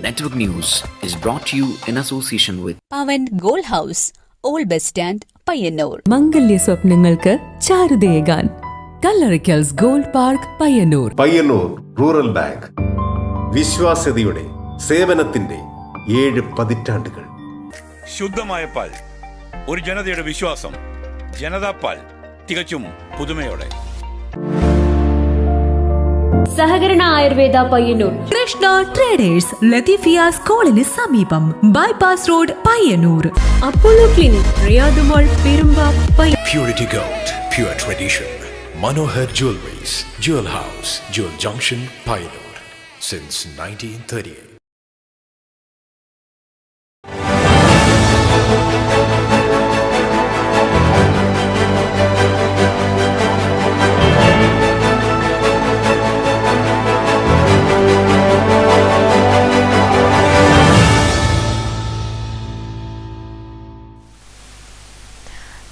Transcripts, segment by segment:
Network News is brought to you in association with Pavan Gold House, Old Bus Stand, Payyanur. മംഗല്യ സ്വപ്നങ്ങൾക്ക് ചാരുതയേകാൻ Kallarickals gold park Payyanur. Payyanur rural bank വിശ്വാസ്യതയുടെ സേവനത്തിന്റെ 7 പതിറ്റാണ്ടുകൾ. ശുദ്ധമായ പാൽ, ഒരു ജനതയുടെ വിശ്വാസം. ജനതാ പാൽ, തികച്ചും പുതുമയോടെ. സഹകരണ ആയുർവേദ പയ്യന്നൂർ. കൃഷ്ണ ട്രേഡേഴ്സ് ലത്തീഫിയ സ്കൂളിന് സമീപം, bypass road Payyanur. Apollo clinic, Riyadh mall, Perumba. Purity Gold, pure tradition. Manohar Jewelries, Jewel House, Jewel Junction, Payyanur, since 1938.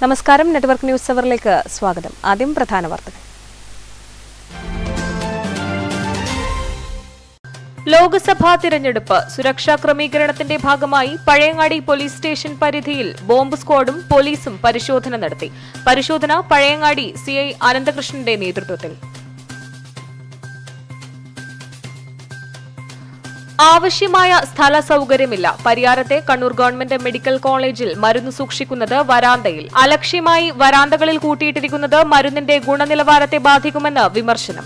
നമസ്കാരം. നെറ്റ്വർക്ക് ന്യൂസ് അവറിലേക്ക് സ്വാഗതം. ആദ്യം പ്രധാന വാർത്തകൾ. ലോക്സഭാ തിരഞ്ഞെടുപ്പ് സുരക്ഷാ ക്രമീകരണത്തിന്റെ ഭാഗമായി പഴയങ്ങാടി പോലീസ് സ്റ്റേഷൻ പരിധിയിൽ ബോംബ് സ്ക്വാഡും പോലീസും പരിശോധന നടത്തി. പരിശോധന പഴയങ്ങാടി സിഐ അനന്തകൃഷ്ണന്റെ നേതൃത്വത്തിൽ. ആവശ്യമായ സ്ഥല സൗകര്യമില്ല. പരിയാരത്തെ കണ്ണൂർ ഗവൺമെന്റ് മെഡിക്കൽ കോളേജിൽ മരുന്ന് സൂക്ഷിക്കുന്നത് വരാന്തയിൽ. അലക്ഷ്യമായി വരാന്തകളിൽ കൂട്ടിയിട്ടിരിക്കുന്നത് മരുന്നിന്റെ ഗുണനിലവാരത്തെ ബാധിക്കുമെന്ന് വിമർശനം.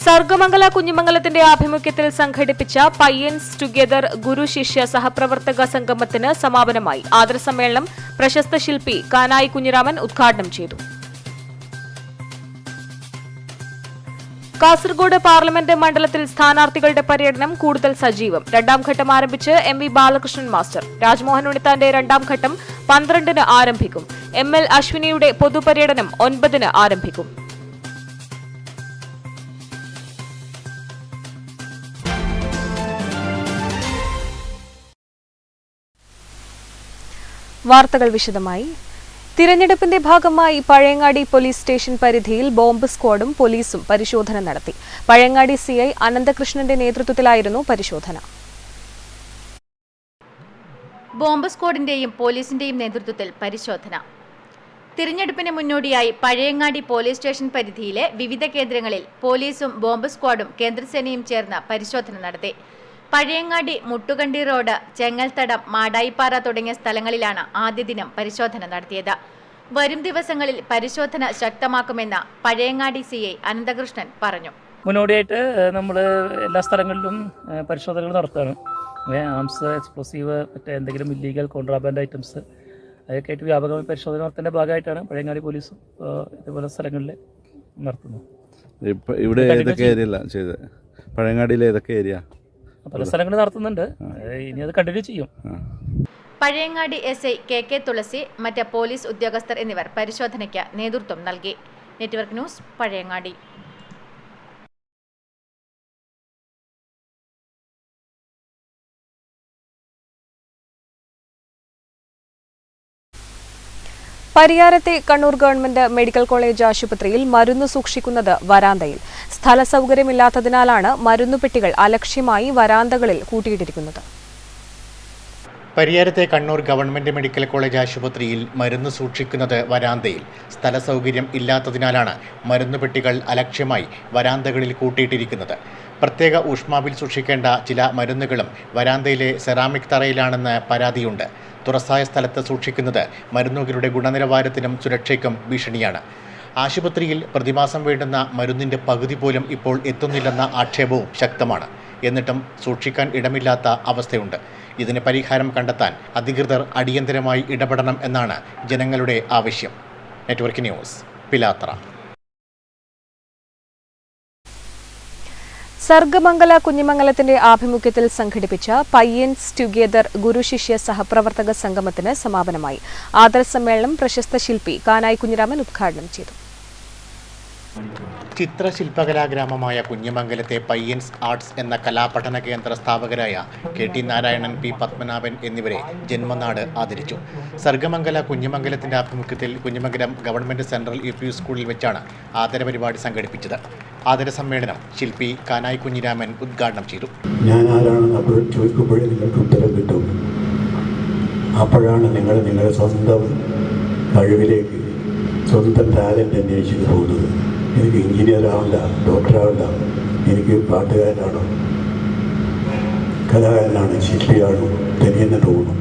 സർഗമംഗല കുഞ്ഞിമംഗലത്തിന്റെ ആഭിമുഖ്യത്തിൽ സംഘടിപ്പിച്ച പയ്യൻസ് ടുഗെദർ ഗുരു ശിഷ്യ സഹപ്രവർത്തക സംഗമത്തിന് സമാപനമായി. ആദരസമ്മേളനം പ്രശസ്ത ശില്പി കാനായി കുഞ്ഞിരാമൻ ഉദ്ഘാടനം ചെയ്തു. കാസർഗോഡ് പാർലമെന്റ് മണ്ഡലത്തിൽ സ്ഥാനാർത്ഥികളുടെ പര്യടനം കൂടുതൽ സജീവം. രണ്ടാം ഘട്ടം ആരംഭിച്ച് എം.വി. ബാലകൃഷ്ണൻ മാസ്റ്റർ. രാജ്മോഹൻ ഉണ്ണിത്താന്റെ രണ്ടാം ഘട്ടം 12-ന് ആരംഭിക്കും. എം.എൽ. അശ്വിനിയുടെ പൊതുപര്യടനം 9-ന് ആരംഭിക്കും. വാർത്തകൾ വിശദമായി. തിരഞ്ഞെടുപ്പിന്റെ ഭാഗമായി പഴയങ്ങാടി പോലീസ് സ്റ്റേഷൻ പരിധിയിൽ ബോംബ് സ്ക്വാഡും പോലീസും പരിശോധന നടത്തി. പഴയങ്ങാടി സിഐ അനന്തകൃഷ്ണന്റെ നേതൃത്വത്തിലായിരുന്നു പരിശോധന. ബോംബ് സ്ക്വാഡിന്റെയും പോലീസിന്റെയും നേതൃത്വത്തിൽ പരിശോധന. തിരഞ്ഞെടുപ്പിന് മുന്നോടിയായി പഴയങ്ങാടി പോലീസ് സ്റ്റേഷൻ പരിധിയിലെ വിവിധ കേന്ദ്രങ്ങളിൽ പോലീസും ബോംബ് സ്ക്വാഡും കേന്ദ്രസേനയും ചേർന്ന് പരിശോധന നടത്തി. പഴയങ്ങാടി, മുട്ടുകണ്ടി റോഡ്, ചെങ്ങൽത്തടം, മാടായിപ്പാറ തുടങ്ങിയ സ്ഥലങ്ങളിലാണ് ആദ്യ ദിനം പരിശോധന നടത്തിയത്. വരും ദിവസങ്ങളിൽ പരിശോധന ശക്തമാക്കുമെന്ന് പഴയങ്ങാടി സിഐ അനന്തകൃഷ്ണൻ പറഞ്ഞു. മുന്നോടിയായിട്ട് നമ്മൾ എല്ലാ സ്ഥലങ്ങളിലും പരിശോധനകൾ നടത്തുകയാണ്. ആംസ്, എക്സ്പ്ലോസീവ്, മറ്റേ എന്തെങ്കിലും ഇല്ലീഗൽ കോൺട്രാബാൻഡ് ഐറ്റംസ് അതൊക്കെ ആയിട്ട് വ്യാപകമായി പരിശോധന നടത്തുന്നതിൻ്റെ ഭാഗമായിട്ടാണ് പഴയങ്ങാടി പോലീസും ഇതുപോലെ സ്ഥലങ്ങളിൽ നടത്തുന്നത്. ഇവിടെ ഏതൊക്കെ ഏരിയ ചെയ്തത്? പഴയങ്ങാടിയിലെ ഏതൊക്കെ ഏരിയ? പല സ്ഥലങ്ങളിൽ നടത്തുന്നുണ്ട്. ഇനി അത് കണ്ടിന്യൂ ചെയ്യും. പഴയങ്ങാടി എസ്ഐ കെ തുളസി, മറ്റ് പോലീസ് ഉദ്യോഗസ്ഥർ എന്നിവർ പരിശോധനയ്ക്ക് നേതൃത്വം നൽകി. Network news, Pazhayangadi. പരിയാരത്തെ കണ്ണൂർ ഗവൺമെന്റ് മെഡിക്കൽ കോളേജ് ആശുപത്രിയിൽ മരുന്ന് സൂക്ഷിക്കുന്നത് വരാന്തയിൽ. സ്ഥല സൗകര്യമില്ലാത്തതിനാലാണ് മരുന്നുപെട്ടികൾ അലക്ഷ്യമായി വരാന്തകളിൽ കൂട്ടിയിട്ടിരിക്കുന്നത്. പരിയാരത്തെ കണ്ണൂർ ഗവൺമെന്റ് മെഡിക്കൽ കോളേജ് ആശുപത്രിയിൽ മരുന്ന് സൂക്ഷിക്കുന്നത് വരാന്തയിൽ. സ്ഥല സൗകര്യം ഇല്ലാത്തതിനാലാണ് മരുന്നുപെട്ടികൾ അലക്ഷ്യമായി വരാന്തകളിൽ കൂട്ടിയിട്ടിരിക്കുന്നത്. പ്രത്യേക ഊഷ്മാവിൽ സൂക്ഷിക്കേണ്ട ചില മരുന്നുകളും വരാന്തയിലെ സെറാമിക് തറയിലാണെന്ന് പരാതിയുണ്ട്. തുറസായ സ്ഥലത്ത് സൂക്ഷിക്കുന്നത് മരുന്നുകളുടെ ഗുണനിലവാരത്തിനും സുരക്ഷയ്ക്കും ഭീഷണിയാണ്. ആശുപത്രിയിൽ പ്രതിമാസം വേണ്ടുന്ന മരുന്നിൻ്റെ പകുതി പോലും ഇപ്പോൾ എത്തുന്നില്ലെന്ന ആക്ഷേപവും ശക്തമാണ്. എന്നിട്ടും സൂക്ഷിക്കാൻ ഇടമില്ലാത്ത അവസ്ഥയുണ്ട്. ഇതിന് പരിഹാരം കണ്ടെത്താൻ അധികൃതർ അടിയന്തരമായി ഇടപെടണം എന്നാണ് ജനങ്ങളുടെ ആവശ്യം. Network news, Pilathara. സർഗമംഗല കുഞ്ഞിമംഗലത്തിന്റെ ആഭിമുഖ്യത്തിൽ സംഘടിപ്പിച്ച പയ്യൻസ് ടുഗെദർ ഗുരു ശിഷ്യ സഹപ്രവർത്തക സംഗമത്തിന് സമാപനമായി. ആദരസമ്മേളനം പ്രശസ്ത ശില്പി കാനായി കുഞ്ഞിരാമൻ ഉദ്ഘാടനം ചെയ്തു. ചിത്രശില്പകലാഗ്രാമമായ കുഞ്ഞിമംഗലത്തെ പയ്യൻസ് ആർട്സ് എന്ന കലാപഠന കേന്ദ്ര സ്ഥാപകരായ KT നാരായണൻ, P പത്മനാഭൻ എന്നിവരെ ജന്മനാട് ആദരിച്ചു. സർഗമംഗല കുഞ്ഞിമംഗലത്തിന്റെ ആഭിമുഖ്യത്തിൽ കുഞ്ഞിമംഗലം ഗവൺമെന്റ് സെൻട്രൽ UP സ്കൂളിൽ വെച്ചാണ് ആദര പരിപാടി സംഘടിപ്പിച്ചത്. ആദര സമ്മേളനം ശില്പി കാനായി കുഞ്ഞിരാമൻ ഉദ്ഘാടനം ചെയ്തു. ഞാൻ ആരാണെന്ന് അപ്പോൾ ചോദിക്കുമ്പോഴേ നിങ്ങൾക്ക് ഉത്തരം കിട്ടും. അപ്പോഴാണ് നിങ്ങൾ നിങ്ങളുടെ സ്വന്തം കഴിവിലേക്ക്, സ്വന്തം ടാലൻ്റ് അന്വേഷിച്ച് പോകുന്നത്. എനിക്ക് എഞ്ചിനീയർ ആവണ്ട, ഡോക്ടറാവണ്ട, എനിക്ക് പാട്ടുകാരനാണോ, കലാകാരനാണ്, ശില്പിയാണോ തനിയെന്ന് തോന്നും.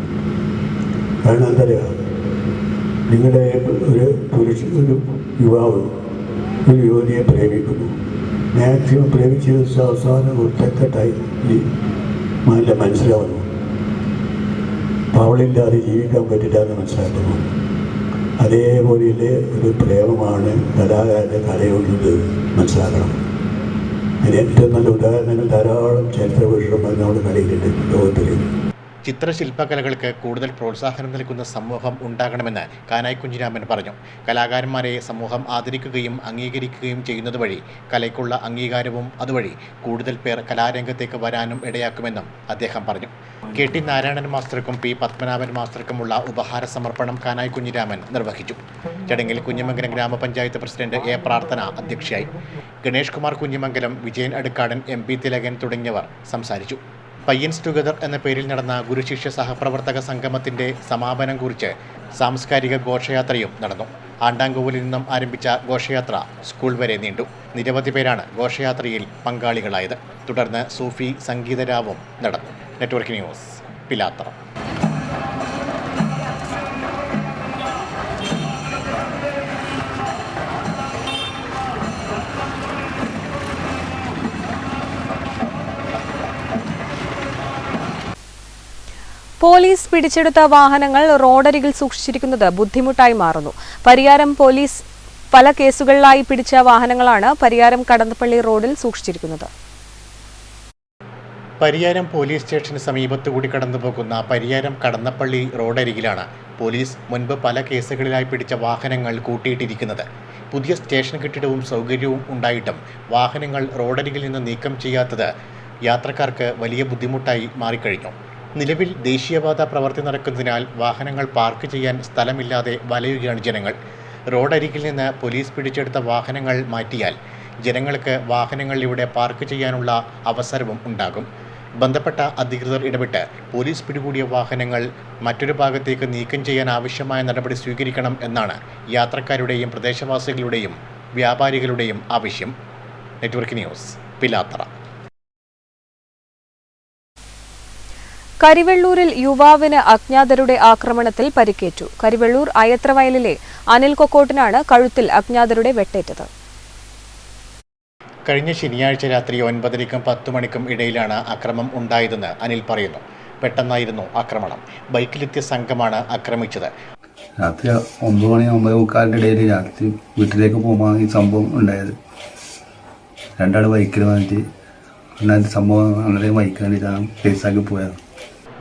കാരണം എന്താ പറയുക, നിങ്ങളുടെ ഒരു യുവാവ് ഒരു യുവതിയെ പ്രേമിക്കുന്നു. മാക്സിമം പ്രേമിച്ച അവസാനം ഒറ്റക്കെട്ടായി നല്ല മനസ്സിലാവുന്നു. അപ്പോൾ അവളില്ലാതെ ജീവിക്കാൻ പറ്റില്ല എന്ന് മനസ്സിലാക്കുന്നു. അതേപോലെയുള്ള ഒരു പ്രേമമാണ് കലാകാരൻ്റെ കലയുള്ളത് മനസ്സിലാക്കണം. അതിന് ഏറ്റവും നല്ല ഉദാഹരണങ്ങൾ ധാരാളം ചരിത്രപുരുഷന്മാർ നമ്മുടെ കളിയിലുണ്ട് ലോകത്തിൽ. ചിത്രശില്പകലകൾക്ക് കൂടുതൽ പ്രോത്സാഹനം നൽകുന്ന സമൂഹം ഉണ്ടാകണമെന്ന് കാനായി കുഞ്ഞിരാമൻ പറഞ്ഞു. കലാകാരന്മാരെ സമൂഹം ആദരിക്കുകയും അംഗീകരിക്കുകയും ചെയ്യുന്നത് വഴി കലയ്ക്കുള്ള അംഗീകാരവും അതുവഴി കൂടുതൽ പേർ കലാരംഗത്തേക്ക് വരാനും ഇടയാക്കുമെന്നും അദ്ദേഹം പറഞ്ഞു. KT നാരായണൻ മാസ്റ്റർക്കും P പത്മനാഭൻ മാസ്റ്റർക്കുമുള്ള ഉപഹാര സമർപ്പണം കാനായി കുഞ്ഞിരാമൻ നിർവഹിച്ചു. ചടങ്ങിൽ കുഞ്ഞിമംഗലം ഗ്രാമപഞ്ചായത്ത് പ്രസിഡന്റ് A പ്രാർത്ഥന അധ്യക്ഷയായി. ഗണേഷ് കുമാർ കുഞ്ഞിമംഗലം, വിജയൻ അടുക്കാടൻ, MP തിലകൻ തുടങ്ങിയവർ സംസാരിച്ചു. പയ്യൻസ് ടുഗദർ എന്ന പേരിൽ നടന്ന ഗുരുശിഷ്യ സഹപ്രവർത്തക സംഗമത്തിന്റെ സമാപനം കുറിച്ച് സാംസ്കാരിക ഘോഷയാത്രയും നടന്നു. ആണ്ടാങ്കോവിലിൽ നിന്നും ആരംഭിച്ച ഘോഷയാത്ര സ്കൂൾ വരെ നീണ്ടു. നിരവധി പേരാണ് ഘോഷയാത്രയിൽ പങ്കാളികളായത്. തുടർന്ന് സൂഫി സംഗീതരാവും നടന്നു. Network news, Pilathara. പോലീസ് പിടിച്ചെടുത്ത വാഹനങ്ങൾ റോഡരികിൽ സൂക്ഷിച്ചിരിക്കുന്നത് ബുദ്ധിമുട്ടായി മാറുന്നു. പരിയാരം പോലീസ് പല കേസുകളിലായി പിടിച്ച വാഹനങ്ങളാണ് പരിയാരം കടന്നപ്പള്ളി റോഡിൽ സൂക്ഷിച്ചിരിക്കുന്നത്. പരിയാരം പോലീസ് സ്റ്റേഷന് സമീപത്തുകൂടി കടന്നുപോകുന്ന പരിയാരം കടന്നപ്പള്ളി റോഡരികിലാണ് പോലീസ് മുൻപ് പല കേസുകളിലായി പിടിച്ച വാഹനങ്ങൾ കൂട്ടിയിട്ടിരിക്കുന്നത്. പുതിയ സ്റ്റേഷൻ കെട്ടിടവും സൗകര്യവും ഉണ്ടായിട്ടും വാഹനങ്ങൾ റോഡരികിൽ നിന്ന് നീക്കം ചെയ്യാത്തത് യാത്രക്കാർക്ക് വലിയ ബുദ്ധിമുട്ടായി മാറിക്കഴിഞ്ഞു. നിലവിൽ ദേശീയപാത പ്രവൃത്തി നടക്കുന്നതിനാൽ വാഹനങ്ങൾ പാർക്ക് ചെയ്യാൻ സ്ഥലമില്ലാതെ വലയുകയാണ് ജനങ്ങൾ. റോഡരികിൽ നിന്ന് പോലീസ് പിടിച്ചെടുത്ത വാഹനങ്ങൾ മാറ്റിയാൽ ജനങ്ങൾക്ക് വാഹനങ്ങൾ ഇവിടെ പാർക്ക് ചെയ്യാനുള്ള അവസരവും ഉണ്ടാകും. ബന്ധപ്പെട്ട അധികൃതർ ഇടപെട്ട് പോലീസ് പിടികൂടിയ വാഹനങ്ങൾ മറ്റൊരു ഭാഗത്തേക്ക് നീക്കം ചെയ്യാൻ ആവശ്യമായ നടപടി സ്വീകരിക്കണം എന്നാണ് യാത്രക്കാരുടെയും പ്രദേശവാസികളുടെയും വ്യാപാരികളുടെയും ആവശ്യം. Network news, Pilathara. കരിവെള്ളൂരിൽ യുവാവിന് അജ്ഞാതരുടെ ആക്രമണത്തിൽ പരിക്കേറ്റു. കരിവെള്ളൂർ അയത്രവയലിലെ അനിൽ കൊക്കോട്ടിനാണ് കഴുത്തിൽ അജ്ഞാതരുടെ വെട്ടേറ്റത്. കഴിഞ്ഞ ശനിയാഴ്ച രാത്രി 9:30ക്കും 10 മണിക്കും ഇടയിലാണ് അക്രമം ഉണ്ടായതെന്ന് അനിൽ പറയുന്നു. പെട്ടെന്നായിരുന്നു ആക്രമണം. ബൈക്കിലെത്തിയ സംഘമാണ് ആക്രമിച്ചത്. രാത്രി 9 മണി 9:45 ഇടയിൽ രാത്രി വീട്ടിലേക്ക് പോകുമ്പോൾ ഈ സംഭവം ഉണ്ടായത്. രണ്ടാൾ ബൈക്കിൽ വന്നിട്ട് സംഭവം വളരെ ബൈക്ക് വേണ്ടിയിട്ടാണ് കേസാക്കി പോയത്.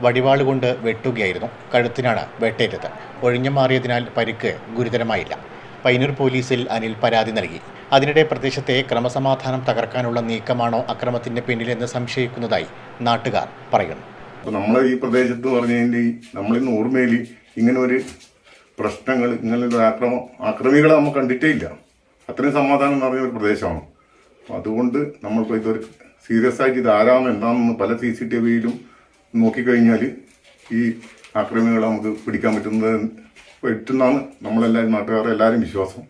വടിവാൾ കൊണ്ട് വെട്ടുകയായിരുന്നു. കഴുത്തിനാണ് വെട്ടേറ്റത്. ഒഴിഞ്ഞു മാറിയതിനാൽ പരിക്ക് ഗുരുതരമായില്ല. പയ്യന്നൂർ പോലീസിൽ അനിൽ പരാതി നൽകി. അതിനിടെ പ്രദേശത്തെ ക്രമസമാധാനം തകർക്കാനുള്ള നീക്കമാണോ അക്രമത്തിന്റെ പിന്നിലെന്ന് സംശയിക്കുന്നതായി നാട്ടുകാർ പറയുന്നു. നമ്മളെ ഈ പ്രദേശത്ത് പറഞ്ഞതിൻ്റെ നമ്മളിൽ ഓർമ്മയിൽ ഇങ്ങനെ ഒരു പ്രശ്നങ്ങൾ, ഇങ്ങനെ ഒരു ആക്രമികളെ നമ്മൾ കണ്ടിട്ടേ ഇല്ല. അത്രയും സമാധാനം നിറഞ്ഞ ഒരു പ്രദേശമാണ്. അതുകൊണ്ട് നമ്മളിപ്പോൾ ഇതൊരു സീരിയസ് ആയിട്ട് ഇത് ആരാണ് എന്താണെന്ന് പല CCTVയിലും നോക്കിക്കഴിഞ്ഞാൽ ഈ ആക്രമികളെ നമുക്ക് പിടിക്കാൻ പറ്റുന്നതാണ് നമ്മളെല്ലാവരും നാട്ടുകാരുടെ എല്ലാവരും വിശ്വാസം.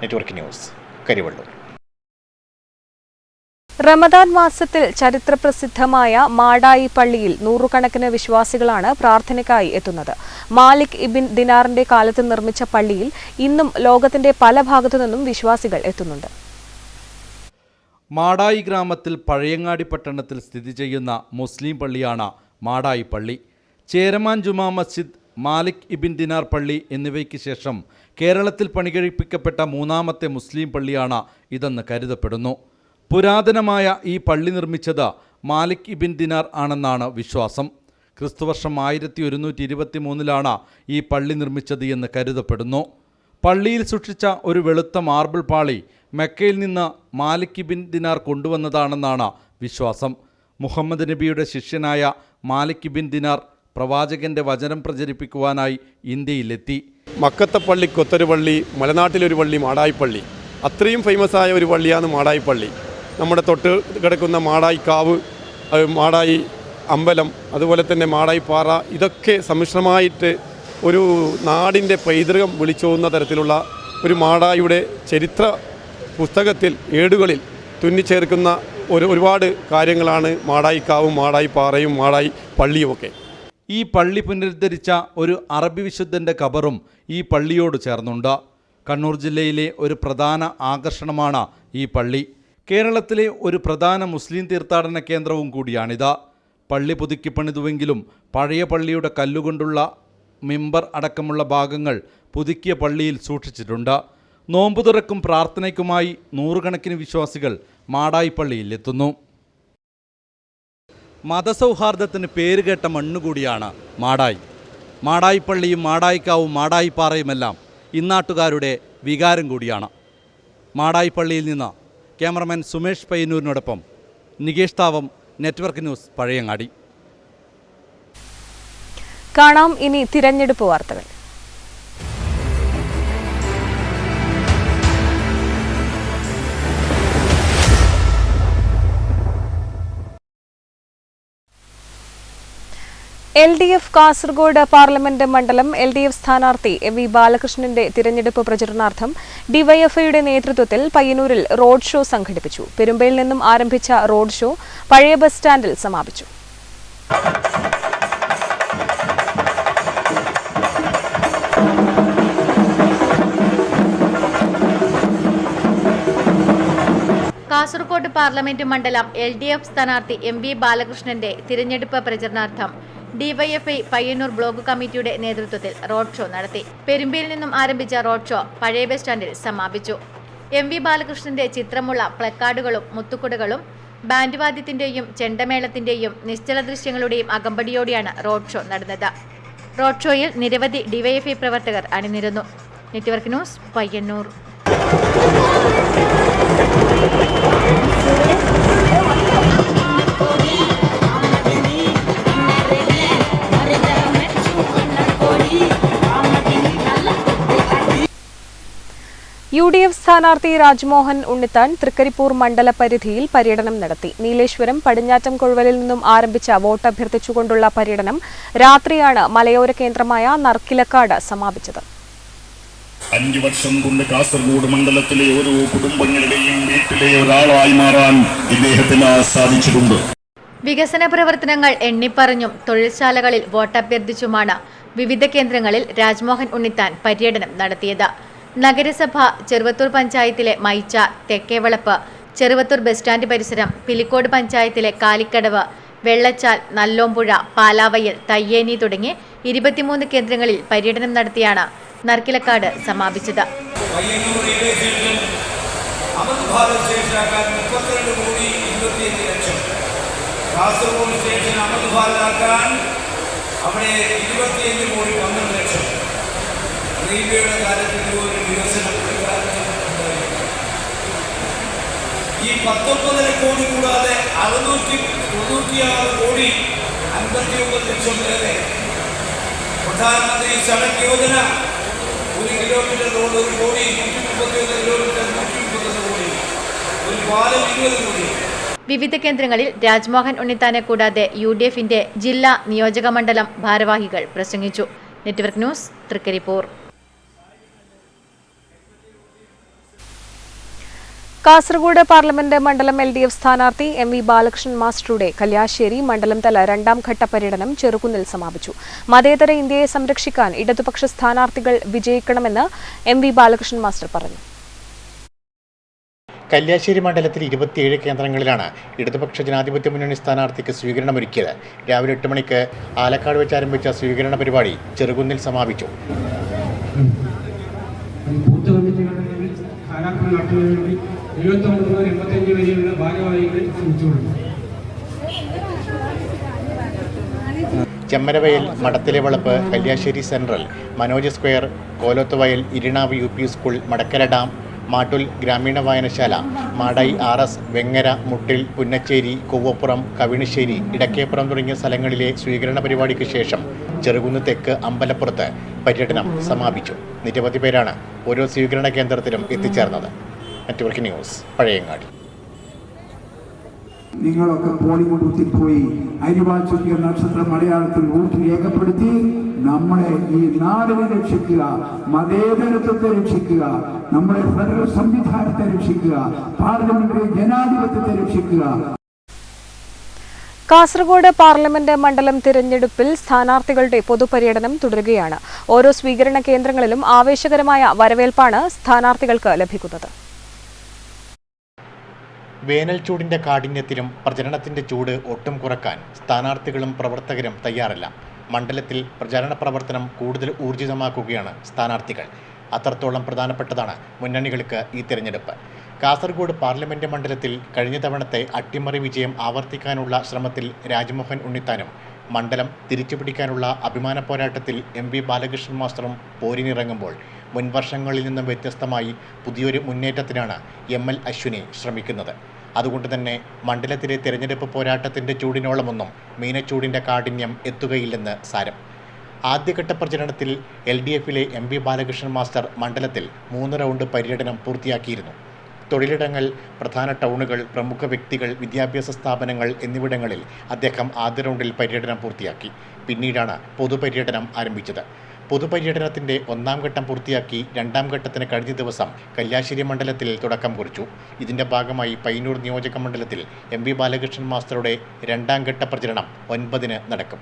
Network news, Karivellur. റമദാൻ മാസത്തിൽ ചരിത്രപ്രസിദ്ധമായ മാടായി പള്ളിയിൽ നൂറുകണക്കിന് വിശ്വാസികളാണ് പ്രാർത്ഥനയ്ക്കായി എത്തുന്നത്. മാലിക് ഇബിൻ ദിനാറിന്റെ കാലത്ത് നിർമ്മിച്ച പള്ളിയിൽ ഇന്നും ലോകത്തിന്റെ പല ഭാഗത്തു നിന്നും വിശ്വാസികൾ എത്തുന്നുണ്ട്. മാടായി ഗ്രാമത്തിൽ പഴയങ്ങാടി പട്ടണത്തിൽ സ്ഥിതി ചെയ്യുന്ന മുസ്ലിം പള്ളിയാണ് മാടായി പള്ളി. ചേരമാൻ ജുമാ മസ്ജിദ്, മാലിക് ഇബിൻ ദിനാർ പള്ളി എന്നിവയ്ക്ക് ശേഷം കേരളത്തിൽ പണികഴിപ്പിക്കപ്പെട്ട മൂന്നാമത്തെ മുസ്ലിം പള്ളിയാണ് ഇതെന്ന് കരുതപ്പെടുന്നു. പുരാതനമായ ഈ പള്ളി നിർമ്മിച്ചത് മാലിക് ഇബിൻ ദിനാർ ആണെന്നാണ് വിശ്വാസം. ക്രിസ്തുവർഷം 1123 ഈ പള്ളി നിർമ്മിച്ചത് എന്ന് കരുതപ്പെടുന്നു. പള്ളിയിൽ സൂക്ഷിച്ച ഒരു വെളുത്ത മാർബിൾ പാളി മെക്കയിൽ നിന്ന് മാലിക് ഇബിൻ ദിനാർ കൊണ്ടുവന്നതാണെന്നാണ് വിശ്വാസം. മുഹമ്മദ് നബിയുടെ ശിഷ്യനായ മാലിക് ഇബിൻ ദിനാർ പ്രവാചകന്റെ വചനം പ്രചരിപ്പിക്കുവാനായി ഇന്ത്യയിലെത്തി. മക്കത്തെ പള്ളിക്കൊത്തൊരു പള്ളി, മലനാട്ടിലൊരു പള്ളി മാടായിപ്പള്ളി. അത്രയും ഫേമസായ ഒരു പള്ളിയാണ് മാടായിപ്പള്ളി. നമ്മുടെ തൊട്ട് കിടക്കുന്ന മാടായിക്കാവ്, മാടായി അമ്പലം, അതുപോലെ തന്നെ മാടായിപ്പാറ, ഇതൊക്കെ സമ്മിശ്രമായിട്ട് ഒരു നാടിൻ്റെ പൈതൃകം വിളിച്ചോതുന്ന തരത്തിലുള്ള ഒരു മാടായിയുടെ ചരിത്ര പുസ്തകത്തിൽ ഏടുകളിൽ തുന്നിച്ചേർക്കുന്ന ഒരുപാട് കാര്യങ്ങളാണ് മാടായിക്കാവും മാടായിപ്പാറയും മാടായി പള്ളിയുമൊക്കെ. ഈ പള്ളി പുനരുദ്ധരിച്ച ഒരു അറബി വിശുദ്ധൻ്റെ ഖബറും ഈ പള്ളിയോട് ചേർന്നുണ്ട്. കണ്ണൂർ ജില്ലയിലെ ഒരു പ്രധാന ആകർഷണമാണ് ഈ പള്ളി. കേരളത്തിലെ ഒരു പ്രധാന മുസ്ലിം തീർത്ഥാടന കേന്ദ്രവും കൂടിയാണിത്. പള്ളി പുതുക്കി പണിതുവെങ്കിലും പഴയ പള്ളിയുടെ കല്ലുകൊണ്ടുള്ള മിമ്പർ അടക്കമുള്ള ഭാഗങ്ങൾ പുതുക്കിയ പള്ളിയിൽ സൂക്ഷിച്ചിട്ടുണ്ട്. നോമ്പ് തുറക്കും പ്രാർത്ഥനയ്ക്കുമായി നൂറുകണക്കിന് വിശ്വാസികൾ മാടായിപ്പള്ളിയിലെത്തുന്നു. മതസൗഹാർദ്ദത്തിന് പേരുകേട്ട മണ്ണുകൂടിയാണ് മാടായി. മാടായിപ്പള്ളിയും മാടായിക്കാവും മാടായിപ്പാറയുമെല്ലാം ഇന്നാട്ടുകാരുടെ വികാരം കൂടിയാണ്. മാടായിപ്പള്ളിയിൽ നിന്ന് ക്യാമറമാൻ സുമേഷ് പയ്യന്നൂരിനോടൊപ്പം നികേഷ് താവം, നെറ്റ്വർക്ക് ന്യൂസ്, പഴയങ്ങാടി. കാണാം ഇനി തിരഞ്ഞെടുപ്പ് വാർത്തകൾ. LDF കാസർഗോഡ് പാർലമെന്റ് മണ്ഡലം LDF സ്ഥാനാർത്ഥി MV ബാലകൃഷ്ണന്റെ തിരഞ്ഞെടുപ്പ് പ്രചരണാർത്ഥം ഡിവൈഎഫ്ഐയുടെ നേതൃത്വത്തിൽ പയ്യന്നൂരിൽ റോഡ് ഷോ സംഘടിപ്പിച്ചു. പെരുമ്പയിൽ നിന്നും ആരംഭിച്ച റോഡ് ഷോ പഴയ ബസ് സ്റ്റാൻഡിൽ സമാപിച്ചു. കാസർഗോഡ് പാർലമെന്റ് മണ്ഡലം LDF സ്ഥാനാർത്ഥി MV ബാലകൃഷ്ണന്റെ തിരഞ്ഞെടുപ്പ് പ്രചരണാർത്ഥം ഡിവൈഎഫ്ഐ പയ്യന്നൂർ ബ്ലോക്ക് കമ്മിറ്റിയുടെ നേതൃത്വത്തിൽ റോഡ് ഷോ നടത്തി. പെരുമ്പിയിൽ നിന്നും ആരംഭിച്ച റോഡ് ഷോ പഴയ ബസ് സ്റ്റാൻഡിൽ സമാപിച്ചു. MV ബാലകൃഷ്ണന്റെ ചിത്രമുള്ള പ്ലക്കാർഡുകളും മുത്തുക്കുടകളും ബാൻഡ് വാദ്യത്തിന്റെയും ചെണ്ടമേളത്തിന്റെയും നിശ്ചല ദൃശ്യങ്ങളുടെയും അകമ്പടിയോടെയാണ് റോഡ് ഷോ നടന്നത്. റോഡ് ഷോയിൽ നിരവധി ഡിവൈഎഫ്ഐ പ്രവർത്തകർ അണിനിരന്നു. Network news, Payyanur. UDF സ്ഥാനാർത്ഥി രാജ്മോഹൻ ഉണ്ണിത്താൻ തൃക്കരിപ്പൂർ മണ്ഡല പരിധിയിൽ പര്യടനം നടത്തി. നീലേശ്വരം പടിഞ്ഞാറ്റം കൊഴുവലിൽ നിന്നും ആരംഭിച്ച വോട്ടഭ്യർത്ഥിച്ചുകൊണ്ടുള്ള പര്യടനം രാത്രിയാണ് മലയോര കേന്ദ്രമായ നർക്കിലക്കാട് സമാപിച്ചത്. 5 വർഷം കൊണ്ട് കാസർഗോഡ് മണ്ഡലത്തിലെ ഓരോ കുടുംബങ്ങളുടെയും വീട്ടിലെ ഒരാളായി മാറാൻ ഇദ്ദേഹത്തിന് സാധിച്ചിട്ടുണ്ട്. വികസന പ്രവർത്തനങ്ങൾ എണ്ണിപ്പറഞ്ഞും തൊഴിൽശാലകളിൽ വോട്ടഭ്യർത്ഥിച്ചുമാണ് വിവിധ കേന്ദ്രങ്ങളിൽ രാജ്മോഹൻ ഉണ്ണിത്താൻ പര്യടനം നടത്തിയത്. നഗരസഭ, ചെറുവത്തൂർ പഞ്ചായത്തിലെ മൈച്ച, തെക്കേവളപ്പ്, ചെറുവത്തൂർ ബസ് സ്റ്റാൻഡ് പരിസരം, പിലിക്കോട് പഞ്ചായത്തിലെ കാലിക്കടവ്, വെള്ളച്ചാൽ, നല്ലോമ്പുഴ, പാലാവയൽ, തയ്യേനി തുടങ്ങി 23 കേന്ദ്രങ്ങളിൽ പര്യടനം നടത്തിയാണ് നർക്കിലക്കാട് സമാപിച്ചത്. റെയിൽവേയുടെ കാര്യത്തിൽ ഒരു വികസനം ഈ 19 കോടി കൂടാതെ 696 കോടി 59 ലക്ഷം പേരെ പ്രധാനമന്ത്രി സഡക് യോജന 1 കിലോമീറ്റർ റോഡ് 1 കോടി 131 കിലോമീറ്റർ 131 കോടി ഒരു പാലം 20 കോടി. വിവിധ കേന്ദ്രങ്ങളിൽ രാജ്മോഹൻ ഉണ്ണിത്താനെ കൂടാതെ UDFന്റെ ജില്ലാ നിയോജക മണ്ഡലം ഭാരവാഹികൾ പ്രസംഗിച്ചു. Network news, Thrikkaripur. Kasaragod parliament മണ്ഡലം LDF സ്ഥാനാർത്ഥി MV ബാലകൃഷ്ണൻ മാസ്റ്ററുടെ കല്യാശ്ശേരി മണ്ഡലം തല 2ാം ഘട്ട പര്യടനം ചെറുകുന്നിൽ സമാപിച്ചു. മതേതര ഇന്ത്യയെ സംരക്ഷിക്കാൻ ഇടതുപക്ഷ സ്ഥാനാർത്ഥികൾ വിജയിക്കണമെന്ന് MV ബാലകൃഷ്ണൻ മാസ്റ്റർ പറഞ്ഞു. കല്യാശ്ശേരി മണ്ഡലത്തിൽ 27 കേന്ദ്രങ്ങളിലാണ് ഇടതുപക്ഷ ജനാധിപത്യ മുന്നണി സ്ഥാനാർത്ഥിക്ക് സ്വീകരണമൊരുക്കിയത്. രാവിലെ 8 മണിക്ക് ആലക്കാട് വെച്ച് ആരംഭിച്ച സ്വീകരണ പരിപാടി ചെറുകുന്നിൽ സമാപിച്ചു. ചെമ്മരവയൽ, മടത്തിലെ വളപ്പ്, Kalliasseri central, Manoj square, Kolothuvayal, Irinave UP school, Madakkara dam, Mattool ഗ്രാമീണ വായനശാല, മാടായി RS, വെങ്ങര, മുട്ടിൽ, പുന്നച്ചേരി, കൂവപ്പുറം, കവിണിശ്ശേരി, ഇടക്കേപ്പുറം തുടങ്ങിയ സ്ഥലങ്ങളിലെ സ്വീകരണ പരിപാടിക്ക് ശേഷം ചെറുകുന്ന് തെക്ക് അമ്പലപ്പുറത്ത് പര്യടനം സമാപിച്ചു. നിരവധി പേരാണ് ഓരോ സ്വീകരണ കേന്ദ്രത്തിലും എത്തിച്ചേർന്നത്. Network news, Pazhayangadi. നിങ്ങളൊക്കെ പോളിംഗ് ബൂത്തിൽ അരിവാചുക്കിയ നക്ഷത്രം മലയാളത്തിൽ വോട്ട് രേഖപ്പെടുത്തി നമ്മളെ ഈ നാടിനെ രക്ഷിക്കുക, മതേതരത്വത്തെ രക്ഷിക്കുക, നമ്മുടെ ഫെഡറൽ സംവിധാനത്തെ രക്ഷിക്കുക, പാർലമെന്ററി ജനാധിപത്യത്തെ രക്ഷിക്കുക. കാസർഗോഡ് പാർലമെന്റ് മണ്ഡലം തിരഞ്ഞെടുപ്പിൽ സ്ഥാനാർത്ഥികളുടെ പൊതുപര്യടനം തുടരുകയാണ്. ഓരോ സ്വീകരണ കേന്ദ്രങ്ങളിലും ആവേശകരമായ വരവേൽപ്പാണ് സ്ഥാനാർത്ഥികൾക്ക് ലഭിക്കുന്നത്. വേനൽ ചൂടിന്റെ കാഠിന്യത്തിലും പ്രചരണത്തിന്റെ ചൂട് ഒട്ടും കുറക്കാൻ സ്ഥാനാർത്ഥികളും പ്രവർത്തകരും തയ്യാറല്ല. മണ്ഡലത്തിൽ പ്രചാരണ പ്രവർത്തനം കൂടുതൽ ഊർജിതമാക്കുകയാണ് സ്ഥാനാർത്ഥികൾ. അത്രത്തോളം പ്രധാനപ്പെട്ടതാണ് മുന്നണികൾക്ക് ഈ തിരഞ്ഞെടുപ്പ്. കാസർഗോഡ് പാർലമെന്റ് മണ്ഡലത്തിൽ കഴിഞ്ഞ തവണത്തെ അട്ടിമറി വിജയം ആവർത്തിക്കാനുള്ള ശ്രമത്തിൽ രാജ്മോഹൻ ഉണ്ണിത്താനും മണ്ഡലം തിരിച്ചുപിടിക്കാനുള്ള അഭിമാന പോരാട്ടത്തിൽ MV ബാലകൃഷ്ണൻ മാസ്റ്ററും പോരിനിറങ്ങുമ്പോൾ മുൻവർഷങ്ങളിൽ നിന്നും വ്യത്യസ്തമായി പുതിയൊരു മുന്നേറ്റത്തിനാണ് ML അശ്വിനി ശ്രമിക്കുന്നത്. അതുകൊണ്ട് തന്നെ മണ്ഡലത്തിലെ തിരഞ്ഞെടുപ്പ് പോരാട്ടത്തിൻ്റെ ചൂടിനോളമൊന്നും മീനച്ചൂടിൻ്റെ കാഠിന്യം എത്തുകയില്ലെന്ന് സാരം. ആദ്യഘട്ട പ്രചരണത്തിൽ LDFിലെ MV ബാലകൃഷ്ണൻ മാസ്റ്റർ മണ്ഡലത്തിൽ 3 റൗണ്ട് പര്യടനം പൂർത്തിയാക്കിയിരുന്നു. തൊഴിലിടങ്ങൾ, പ്രധാന ടൗണുകൾ, പ്രമുഖ വ്യക്തികൾ, വിദ്യാഭ്യാസ സ്ഥാപനങ്ങൾ എന്നിവിടങ്ങളിൽ അദ്ദേഹം ആദ്യ റൗണ്ടിൽ പര്യടനം പൂർത്തിയാക്കി. പിന്നീടാണ് പൊതുപര്യടനം ആരംഭിച്ചത്. പൊതുപര്യടനത്തിൻ്റെ 1ാം ഘട്ടം പൂർത്തിയാക്കി 2ാം ഘട്ടത്തിന് കഴിഞ്ഞ ദിവസം കല്യാശ്ശേരി മണ്ഡലത്തിൽ തുടക്കം കുറിച്ചു. ഇതിൻ്റെ ഭാഗമായി പയ്യന്നൂർ നിയോജക മണ്ഡലത്തിൽ MV ബാലകൃഷ്ണൻ മാസ്റ്ററുടെ 2ാം ഘട്ട പ്രചരണം 9-ന് നടക്കും.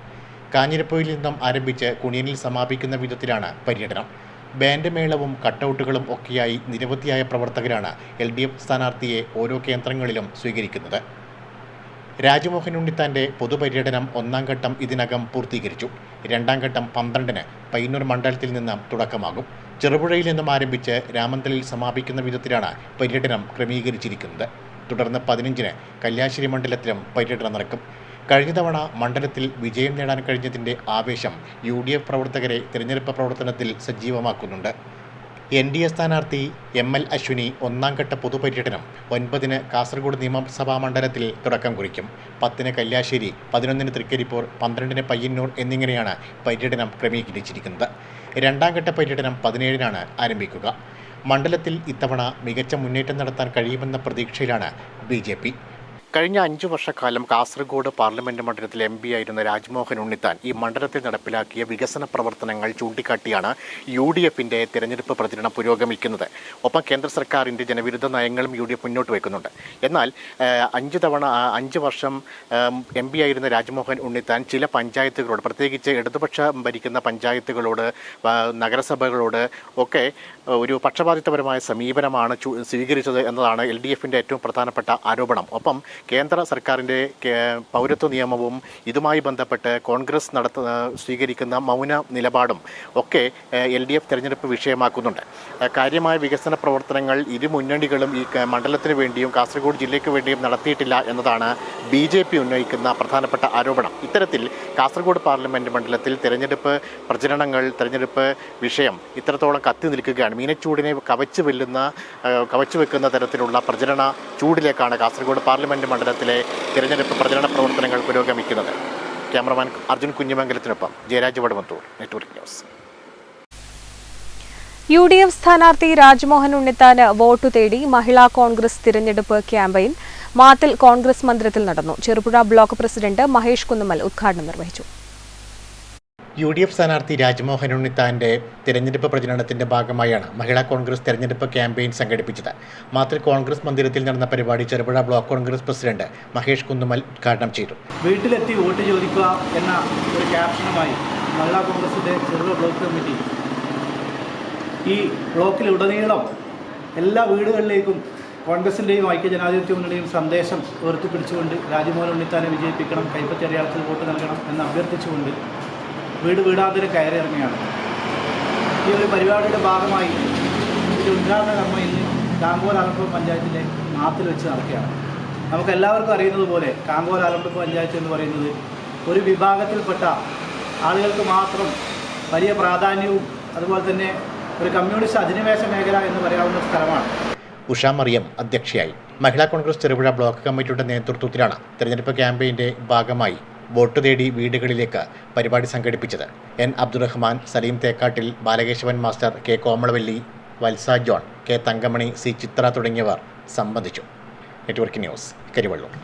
കാഞ്ഞിരപ്പുഴയിൽ നിന്നും ആരംഭിച്ച് കുണിയനിൽ സമാപിക്കുന്ന വിധത്തിലാണ് പര്യടനം. ബാൻഡ് മേളവും കട്ടൗട്ടുകളും ഒക്കെയായി നിരവധിയായ പ്രവർത്തകരാണ് LDF സ്ഥാനാർത്ഥിയെ ഓരോ കേന്ദ്രങ്ങളിലും സ്വീകരിക്കുന്നത്. രാജ്മോഹൻ ഉണ്ണിത്താൻ്റെ പൊതുപര്യടനം 1ാം ഘട്ടം ഇതിനകം പൂർത്തീകരിച്ചു. 2ാം ഘട്ടം 12-ന് പയ്യന്നൂർ മണ്ഡലത്തിൽ നിന്നും തുടക്കമാകും. ചെറുപുഴയിൽ നിന്നും ആരംഭിച്ച് രാമന്തലിൽ സമാപിക്കുന്ന വിധത്തിലാണ് പര്യടനം ക്രമീകരിച്ചിരിക്കുന്നത്. തുടർന്ന് 15-ന് കല്യാശ്ശേരി മണ്ഡലത്തിലും പര്യടനം നടക്കും. കഴിഞ്ഞ തവണ മണ്ഡലത്തിൽ വിജയം നേടാൻ കഴിഞ്ഞതിൻ്റെ ആവേശം UDF പ്രവർത്തകരെ തിരഞ്ഞെടുപ്പ് പ്രവർത്തനത്തിൽ സജീവമാക്കുന്നുണ്ട്. NDA സ്ഥാനാർത്ഥി ML അശ്വിനി 1ാം ഘട്ട പൊതുപര്യടനം 9-ന് കാസർഗോഡ് നിയമസഭാ മണ്ഡലത്തിൽ തുടക്കം കുറിക്കും. 10-ന് കല്യാശ്ശേരി, 11-ന് തൃക്കരിപ്പൂർ, 12-ന് പയ്യന്നൂർ എന്നിങ്ങനെയാണ് പര്യടനം ക്രമീകരിച്ചിരിക്കുന്നത്. 2ാം ഘട്ട പര്യടനം 17-നാണ് ആരംഭിക്കുക. മണ്ഡലത്തിൽ ഇത്തവണ മികച്ച മുന്നേറ്റം നടത്താൻ കഴിയുമെന്ന പ്രതീക്ഷയിലാണ് BJP. കഴിഞ്ഞ 5 വർഷക്കാലം കാസർഗോഡ് പാർലമെന്റ് മണ്ഡലത്തിൽ MP ആയിരുന്ന രാജ്മോഹൻ ഉണ്ണിത്താൻ ഈ മണ്ഡലത്തിൽ നടപ്പിലാക്കിയ വികസന പ്രവർത്തനങ്ങൾ ചൂണ്ടിക്കാട്ടിയാണ് UDFിൻ്റെ തിരഞ്ഞെടുപ്പ് പ്രചരണം പുരോഗമിക്കുന്നത്. ഒപ്പം കേന്ദ്ര സർക്കാരിൻ്റെ ജനവിരുദ്ധ നയങ്ങളും UDF മുന്നോട്ട് വയ്ക്കുന്നുണ്ട്. എന്നാൽ 5 വർഷം MP ആയിരുന്ന രാജ്മോഹൻ ഉണ്ണിത്താൻ ചില പഞ്ചായത്തുകളോട്, പ്രത്യേകിച്ച് ഇടതുപക്ഷം ഭരിക്കുന്ന പഞ്ചായത്തുകളോട്, നഗരസഭകളോട് ഒക്കെ ഒരു പക്ഷപാതിത്വപരമായ സമീപനമാണ് സ്വീകരിച്ചത് എന്നതാണ് LDFിൻ്റെ ഏറ്റവും പ്രധാനപ്പെട്ട ആരോപണം. ഒപ്പം കേന്ദ്ര സർക്കാരിൻ്റെ പൗരത്വ നിയമവും ഇതുമായി ബന്ധപ്പെട്ട് കോൺഗ്രസ് സ്വീകരിക്കുന്ന മൗന നിലപാടും ഒക്കെ LDF തെരഞ്ഞെടുപ്പ് വിഷയമാക്കുന്നുണ്ട്. കാര്യമായ വികസന പ്രവർത്തനങ്ങൾ ഇരു മുന്നണികളും ഈ മണ്ഡലത്തിന് വേണ്ടിയും കാസർഗോഡ് ജില്ലയ്ക്ക് വേണ്ടിയും നടത്തിയിട്ടില്ല എന്നതാണ് BJP ഉന്നയിക്കുന്ന പ്രധാനപ്പെട്ട ആരോപണം. ഇത്തരത്തിൽ കാസർഗോഡ് പാർലമെൻറ്റ് മണ്ഡലത്തിൽ തെരഞ്ഞെടുപ്പ് പ്രചരണങ്ങൾ, തെരഞ്ഞെടുപ്പ് വിഷയം ഇത്രത്തോളം കത്തി നിൽക്കുകയാണ്. മീനച്ചൂടിനെ കവച്ചു വെക്കുന്ന തരത്തിലുള്ള പ്രചരണ ചൂടിലേക്കാണ് കാസർഗോഡ് പാർലമെന്റ് മണ്ഡലത്തിലെ തിരഞ്ഞെടുപ്പ് പ്രചരണ പ്രവർത്തനങ്ങൾ പുരോഗമിക്കുന്നത്. ക്യാമറമാൻ അർജുൻ കുഞ്ഞിമംഗലത്തിനൊപ്പം Jayaraj Vadavathur, network news. UDF സ്ഥാനാർത്ഥി രാജ്മോഹൻ ഉണ്ണിത്താന് വോട്ടു തേടി മഹിളാ കോൺഗ്രസ് തിരഞ്ഞെടുപ്പ് ക്യാമ്പയിൻ മാത്തിൽ കോൺഗ്രസ് മന്ദിരത്തിൽ നടന്നു. ചെറുപുഴ ബ്ലോക്ക് പ്രസിഡന്റ് മഹേഷ് കുന്നുമ്മൽ ഉദ്ഘാടനം നിർവഹിച്ചു. UDF സ്ഥാനാർത്ഥി രാജ്മോഹൻ ഉണ്ണിത്താൻ്റെ തിരഞ്ഞെടുപ്പ് പ്രചരണത്തിൻ്റെ ഭാഗമായാണ് മഹിളാ കോൺഗ്രസ് തിരഞ്ഞെടുപ്പ് ക്യാമ്പയിൻ സംഘടിപ്പിച്ചത്. മാത്തിൽ കോൺഗ്രസ് മന്ദിരത്തിൽ നടന്ന പരിപാടി ചെറുപുഴ ബ്ലോക്ക് കോൺഗ്രസ് പ്രസിഡന്റ് മഹേഷ് കുന്നുമ്മൽ ഉദ്ഘാടനം ചെയ്തു. വീട്ടിലെത്തി വോട്ട് ചോദിക്കുക എന്ന ഒരു ക്യാപ്ഷനുമായി മഹിളാ കോൺഗ്രസിൻ്റെ ചെറുപുഴ ബ്ലോക്ക് കമ്മിറ്റി ഈ ബ്ലോക്കിലുടനീളം എല്ലാ വീടുകളിലേക്കും കോൺഗ്രസിൻ്റെയും ഐക്യജനാധിപത്യ മുന്നണിയും സന്ദേശം ഉയർത്തിപ്പിടിച്ചുകൊണ്ട് രാജ്മോഹൻ ഉണ്ണിത്താനെ വിജയിപ്പിക്കണം, കൈപ്പത്തി അടയാളത്തിൽ വോട്ട് നൽകണം എന്ന് അഭ്യർത്ഥിച്ചുകൊണ്ട് വീടാന്തരം കയറിയിറങ്ങിയാണ്. ഈ ഒരു പരിപാടിയുടെ ഭാഗമായി ഇതിൻ്റെ ഉദ്ഘാടന കർമ്മം ഇന്ന് കാങ്കോൽ ആലമ്പൂർ പഞ്ചായത്തിലെ മാത്തിൽ വെച്ച് നടക്കുകയാണ്. നമുക്കെല്ലാവർക്കും അറിയുന്നത് പോലെ കാങ്കോൽ ആലമ്പൂർ പഞ്ചായത്ത് എന്ന് പറയുന്നത് ഒരു വിഭാഗത്തിൽപ്പെട്ട ആളുകൾക്ക് മാത്രം വലിയ പ്രാധാന്യവും അതുപോലെ തന്നെ ഒരു കമ്മ്യൂണിസ്റ്റ് അധിനിവേശ മേഖല എന്ന് പറയാവുന്ന സ്ഥലമാണ്. ഉഷ മറിയം അധ്യക്ഷയായി. മഹിളാ കോൺഗ്രസ് ചെറുപുഴ ബ്ലോക്ക് കമ്മിറ്റിയുടെ നേതൃത്വത്തിലാണ് തെരഞ്ഞെടുപ്പ് ക്യാമ്പയിന്റെ ഭാഗമായി വോട്ട് തേടി വീടുകളിലേക്ക് പരിപാടി സംഘടിപ്പിച്ചത്. N Abdurahman, Saleem Thekkattil, Balakesavan master, K Komalavalli, Valsa John, K Thankamani, C Chithra തുടങ്ങിയവർ സംബന്ധിച്ചു. Network news, Karivellur.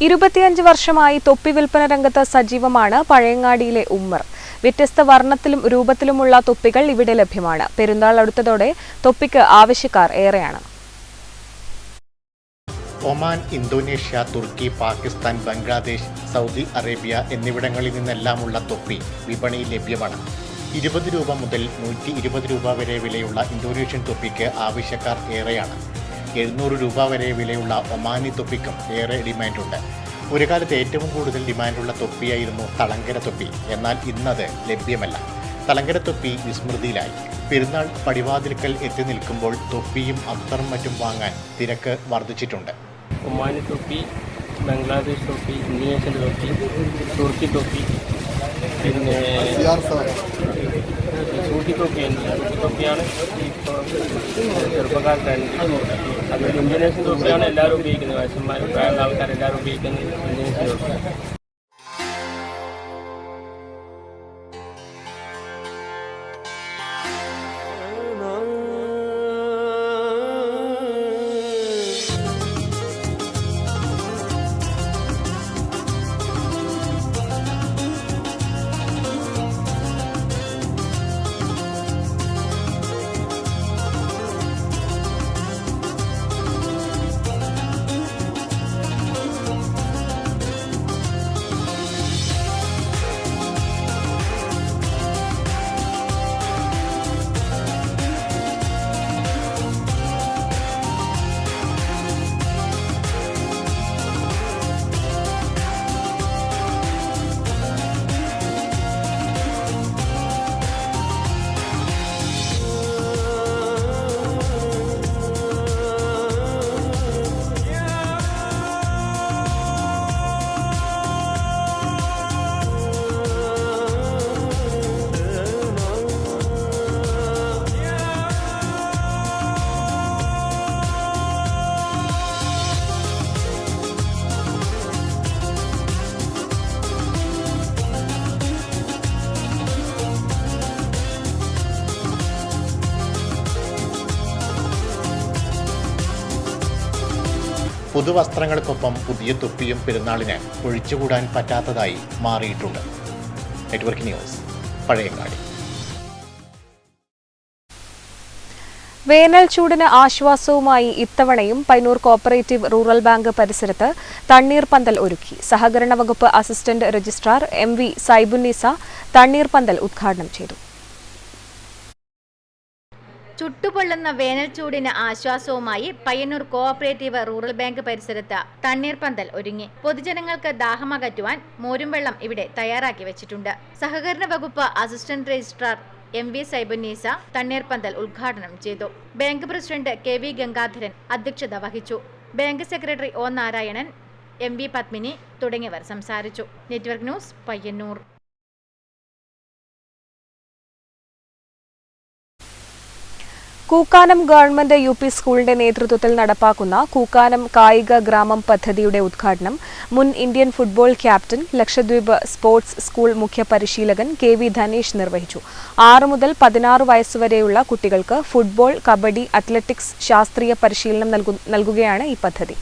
25 വർഷമായി തൊപ്പി വിൽപ്പന രംഗത്ത് സജീവമാണ് പഴയങ്ങാടിയിലെ ഉമ്മർ. വ്യത്യസ്ത വർണ്ണത്തിലും രൂപത്തിലുമുള്ള തൊപ്പികൾ ഇവിടെ ലഭ്യമാണ്. പെരുന്നാൾ അടുത്തതോടെ തൊപ്പിക്ക് ആവശ്യക്കാർ ഏറെയാണ്. ഒമാൻ, ഇന്തോനേഷ്യ, തുർക്കി, പാകിസ്ഥാൻ, ബംഗ്ലാദേശ്, സൗദി അറേബ്യ എന്നിവിടങ്ങളിൽ നിന്നെല്ലാമുള്ള തൊപ്പി വിപണിയിൽ ലഭ്യമാണ്. 20 രൂപ മുതൽ 120 രൂപ വരെ വിലയുള്ള ഇന്തോനേഷ്യൻ തൊപ്പിക്ക് ആവശ്യക്കാർ ഏറെയാണ്. 700 രൂപ വരെ വിലയുള്ള ഒമാനി തൊപ്പിക്കും ഏറെ ഡിമാൻഡുണ്ട്. ഒരു കാലത്ത് ഏറ്റവും കൂടുതൽ ഡിമാൻഡുള്ള തൊപ്പിയായിരുന്നു തളങ്കര തൊപ്പി. എന്നാൽ ഇന്നത് ലഭ്യമല്ല. തളങ്കര തൊപ്പി വിസ്മൃതിയിലായി. പെരുന്നാൾ പടിവാതിൽക്കൽ എത്തി നിൽക്കുമ്പോൾ തൊപ്പിയും അത്തറും മറ്റും വാങ്ങാൻ തിരക്ക് വർദ്ധിച്ചിട്ടുണ്ട്. ഒമാനി തൊപ്പി, ബംഗ്ലാദേശ് തൊപ്പി, ഇന്തോനേഷ്യൻ തൊപ്പി, തുർക്കി തൊപ്പി, പിന്നെ സൂട്ടി തൊപ്പിയാണ് ചെറുപ്പക്കാർക്ക്. അതുപോലെ ഇന്തോനേഷ്യൻ തൊപ്പിയാണ് എല്ലാവരും ഉപയോഗിക്കുന്നത്. വയസ്സന്മാരും പ്രായമുള്ള ആൾക്കാരെല്ലാവരും ഉപയോഗിക്കുന്നത് ഇന്തോനേഷ്യൻ തൊപ്പിയാണ്. പുതുവസ്ത്രങ്ങൾക്കൊപ്പം പുതിയ തൊപ്പിയും പെരുന്നാളിന് ഒഴിച്ചുകൂടാൻ പറ്റാത്തതായി മാറിയിട്ടുണ്ട്. Network news, Pazhayangadi. വേനൽ ചൂടിന് ആശ്വാസവുമായി ഇത്തവണയും പയ്യന്നൂർ കോപ്പറേറ്റീവ് റൂറൽ ബാങ്ക് പരിസരത്ത് തണ്ണീർപന്തൽ ഒരുക്കി. സഹകരണ വകുപ്പ് assistant registrar MV Saibunnisa Thanneerpanthal ഉദ്ഘാടനം ചെയ്തു. ചുട്ടുപൊള്ളുന്ന വേനൽ ചൂടിന് ആശ്വാസവുമായി പയ്യന്നൂർ കോഓപ്പറേറ്റീവ് റൂറൽ ബാങ്ക് പരിസരത്ത് തണ്ണീർപന്തൽ ഒരുങ്ങി. പൊതുജനങ്ങൾക്ക് ദാഹമകറ്റുവാൻ മോരും വെള്ളം ഇവിടെ തയ്യാറാക്കി വെച്ചിട്ടുണ്ട്. സഹകരണ വകുപ്പ് assistant registrar MV Saibunnisa Thanneerpanthal ഉദ്ഘാടനം ചെയ്തു. ബാങ്ക് പ്രസിഡന്റ് KV ഗംഗാധരൻ അധ്യക്ഷത വഹിച്ചു. Bank secretary O Narayanan, MV Padmini തുടങ്ങിയവർ സംസാരിച്ചു. Network news, Payyanur. Kookkanam government UP സ്കൂളിന്റെ നേതൃത്വത്തിൽ നടപ്പാക്കുന്ന കൂക്കാനം കായിക ഗ്രാമം പദ്ധതിയുടെ ഉദ്ഘാടനം മുൻ Indian football captain, Lakshadweep sports school മുഖ്യ പരിശീലകൻ KV ധനേഷ് നിർവഹിച്ചു. 6 മുതൽ 16 വയസ്സുവരെയുള്ള കുട്ടികൾക്ക് ഫുട്ബോൾ, കബഡി, അത്ലറ്റിക്സ് ശാസ്ത്രീയ പരിശീലനം നൽകുകയാണ് ഈ പദ്ധതി.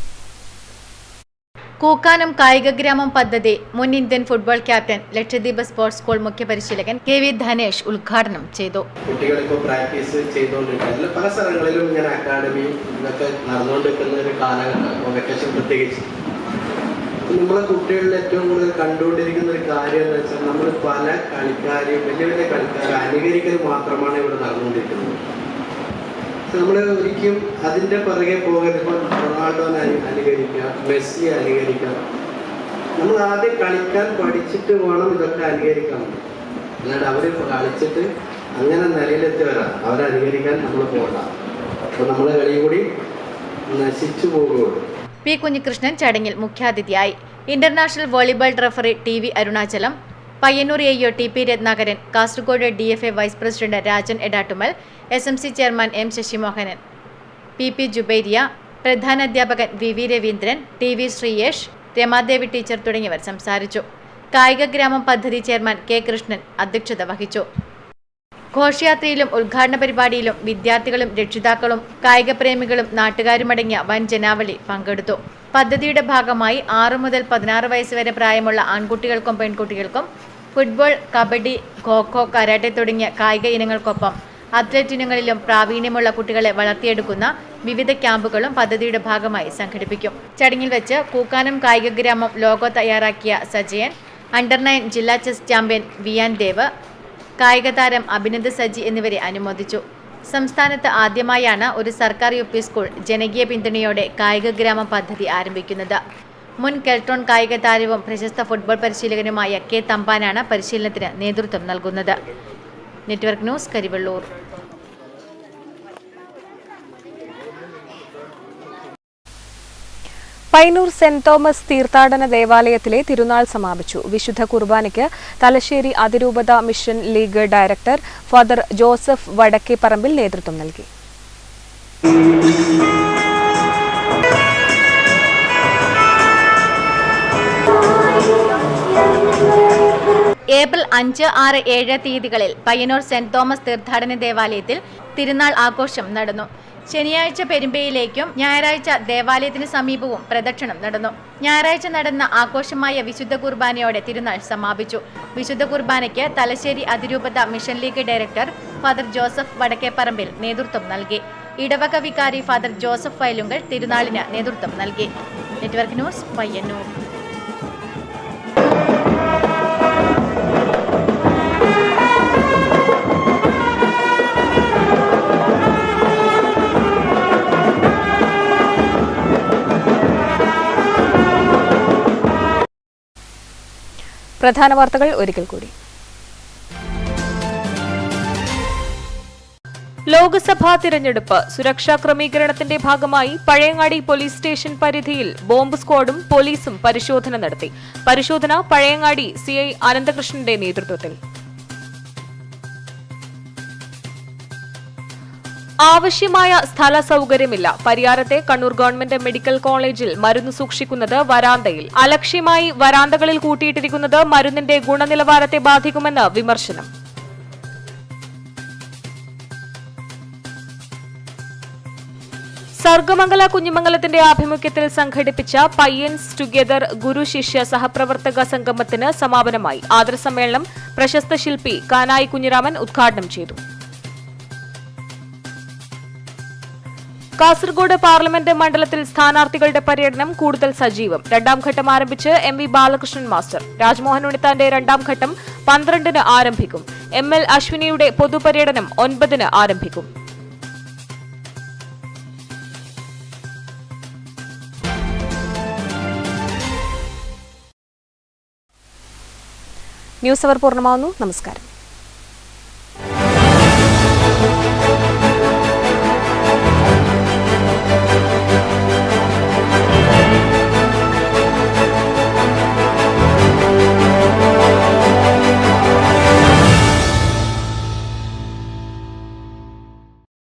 കൂക്കാനം കായിക ഗ്രാമം പദ്ധതി മുൻ Indian football captain, Lakshadweep sports school മുഖ്യ പരിശീലകൻ KV ധനേഷ് ഉദ്ഘാടനം ചെയ്തു. കുട്ടികളിപ്പോൾ പ്രാക്ടീസ് ചെയ്തുകൊണ്ടിരിക്കുന്നത് പല സ്ഥലങ്ങളിലും ഇങ്ങനെ അക്കാഡമി ഇതൊക്കെ നടന്നുകൊണ്ടിരിക്കുന്ന ഒരു കാലഘട്ടം, വെക്കേഷൻ പ്രത്യേകിച്ച്. നമ്മളെ കുട്ടികളിൽ ഏറ്റവും കൂടുതൽ കണ്ടുകൊണ്ടിരിക്കുന്ന ഒരു കാര്യം എന്ന് വെച്ചാൽ നമ്മൾ പല കളിക്കാരെയും വലിയ വലിയ കളിക്കാരെ അനുകരിക്കൽ മാത്രമാണ് ഇവിടെ നടന്നുകൊണ്ടിരിക്കുന്നത്. നമ്മൾ ഒരിക്കലും അതിൻ്റെ പിറകെ പോകരുത്. ഇപ്പോൾ റൊണാൾഡോനെ അനുകരിക്കുക, മെസ്സിയെ അനുകരിക്കുക. നമ്മൾ ആദ്യം കളിക്കാൻ പഠിച്ചിട്ട് വേണം ഇതൊക്കെ അനുകരിക്കാൻ. അല്ലാണ്ട് അവർ കളിച്ചിട്ട് അങ്ങനെ നിലയിലെത്തിയവരാണ്, അവരെ അനുകരിക്കാൻ നമ്മൾ പോകണ്ട. അപ്പോൾ നമ്മളെ കളി കൂടി നശിച്ചു പോകുകയുള്ളൂ. P. കുഞ്ഞികൃഷ്ണൻ ചടങ്ങിൽ മുഖ്യാതിഥിയായി. International volleyball referee TV Arunachalam, Payyanur AO TP Ratnakaran, Kasaragod DFA vice president Rajan Edattumal, SMC chairman M. Sasimohanan, PP Jubairiya, പ്രധാനാധ്യാപകൻ VV Raveendran, TV Sreeyesh, Ramadevi teacher തുടങ്ങിയവർ സംസാരിച്ചു. കായിക ഗ്രാമം പദ്ധതി ചെയർമാൻ K കൃഷ്ണൻ അധ്യക്ഷത വഹിച്ചു. ഘോഷയാത്രയിലും ഉദ്ഘാടന പരിപാടിയിലും വിദ്യാർത്ഥികളും രക്ഷിതാക്കളും കായിക പ്രേമികളും നാട്ടുകാരുമടങ്ങിയ വൻ ജനാവലി പങ്കെടുത്തു. പദ്ധതിയുടെ ഭാഗമായി 6 മുതൽ 16 വയസ്സ് വരെ പ്രായമുള്ള ആൺകുട്ടികൾക്കും പെൺകുട്ടികൾക്കും ഫുട്ബോൾ, കബഡി, ഖോ-ഖോ, കരാട്ടെ തുടങ്ങിയ കായിക ഇനങ്ങൾക്കൊപ്പം അത്ലറ്റ് ഇനങ്ങളിലും പ്രാവീണ്യമുള്ള കുട്ടികളെ വളർത്തിയെടുക്കുന്ന വിവിധ ക്യാമ്പുകളും പദ്ധതിയുടെ ഭാഗമായി സംഘടിപ്പിക്കും. ചടങ്ങിൽ വെച്ച് കൂക്കാനം കായിക ഗ്രാമം ലോഗോ തയ്യാറാക്കിയ സജയൻ, അണ്ടർ-9 ജില്ലാ ചെസ് ചാമ്പ്യൻ വിയാൻ ദേവ്, കായിക താരം അഭിനന്ദ് സജി എന്നിവരെ അനുമോദിച്ചു. സംസ്ഥാനത്ത് ആദ്യമായാണ് ഒരു സർക്കാർ UP സ്കൂൾ ജനകീയ പിന്തുണയോടെ കായിക ഗ്രാമം പദ്ധതി ആരംഭിക്കുന്നത്. മുൻ കെൽട്രോൺ കായിക താരവും പ്രശസ്ത ഫുട്ബോൾ പരിശീലകനുമായ K തമ്പാനാണ് പരിശീലനത്തിന് നേതൃത്വം നൽകുന്നത്. Network news, Karivellur. Payyanur Saint Thomas തീർത്ഥാടന ദേവാലയത്തിലെ തിരുനാൾ സമാപിച്ചു. വിശുദ്ധ കുർബാനയ്ക്ക് തലശ്ശേരി അതിരൂപത mission league director father Joseph Vadakkeparambil നേതൃത്വം നൽകി. ഏപ്രിൽ 5, 6, 7 തീയതികളിൽ പയ്യന്നൂർ സെന്റ് തോമസ് തീർത്ഥാടന ദേവാലയത്തിൽ തിരുനാൾ ആഘോഷം നടന്നു. ശനിയാഴ്ച പെരുമ്പയിലേക്കും ഞായറാഴ്ച ദേവാലയത്തിന് സമീപവും പ്രദക്ഷിണം നടന്നു. ഞായറാഴ്ച നടന്ന ആഘോഷമായ വിശുദ്ധ കുർബാനയോടെ തിരുനാൾ സമാപിച്ചു. വിശുദ്ധ കുർബാനയ്ക്ക് തലശ്ശേരി അതിരൂപത mission league director father Joseph Vadakkeparambil നേതൃത്വം നൽകി. ഇടവക വികാരി ഫാദർ ജോസഫ് വയലുങ്കൽ തിരുനാളിന് നേതൃത്വം നൽകി. Network news, Payyanur. പ്രധാന വാർത്തകൾ ഒരിക്കൽ കൂടി. ലോക്സഭാ തിരഞ്ഞെടുപ്പ് സുരക്ഷാ ക്രമീകരണത്തിന്റെ ഭാഗമായി പഴയങ്ങാടി പോലീസ് സ്റ്റേഷൻ പരിധിയിൽ ബോംബ് സ്ക്വാഡും പോലീസും പരിശോധന നടത്തി. പരിശോധന പഴയങ്ങാടി CI അനന്തകൃഷ്ണന്റെ നേതൃത്വത്തിൽ. ആവശ്യമായ സ്ഥല സൗകര്യമില്ല. പരിയാരത്തെ കണ്ണൂർ ഗവൺമെന്റ് മെഡിക്കൽ കോളേജിൽ മരുന്ന് സൂക്ഷിക്കുന്നത് വരാന്തയിൽ. അലക്ഷ്യമായി വരാന്തകളിൽ കൂട്ടിയിട്ടിരിക്കുന്നത് മരുന്നിന്റെ ഗുണനിലവാരത്തെ ബാധിക്കുമെന്ന് വിമർശനം. സർഗമംഗല കുഞ്ഞിമംഗലത്തിന്റെ ആഭിമുഖ്യത്തിൽ സംഘടിപ്പിച്ച പയ്യൻസ് ടുഗെദർ ഗുരു ശിഷ്യ സഹപ്രവർത്തക സംഗമത്തിന് സമാപനമായി. ആദരസമ്മേളനം പ്രശസ്ത ശില്പി കാനായി കുഞ്ഞിരാമൻ ഉദ്ഘാടനം ചെയ്തു. കാസർഗോഡ് പാർലമെന്റ് മണ്ഡലത്തിൽ സ്ഥാനാർത്ഥികളുടെ പര്യടനം കൂടുതൽ സജീവം. 2ാം ഘട്ടം ആരംഭിച്ച് MV ബാലകൃഷ്ണൻ മാസ്റ്റർ. രാജ്മോഹൻ ഉണ്ണിത്താന്റെ 2ാം ഘട്ടം 12-ന് ആരംഭിക്കും. ML അശ്വിനിയുടെ പൊതുപര്യടനം 9-ന് ആരംഭിക്കും. ന്യൂസ് അവർ പൂർണ്ണമാവുന്നു. നമസ്കാരം.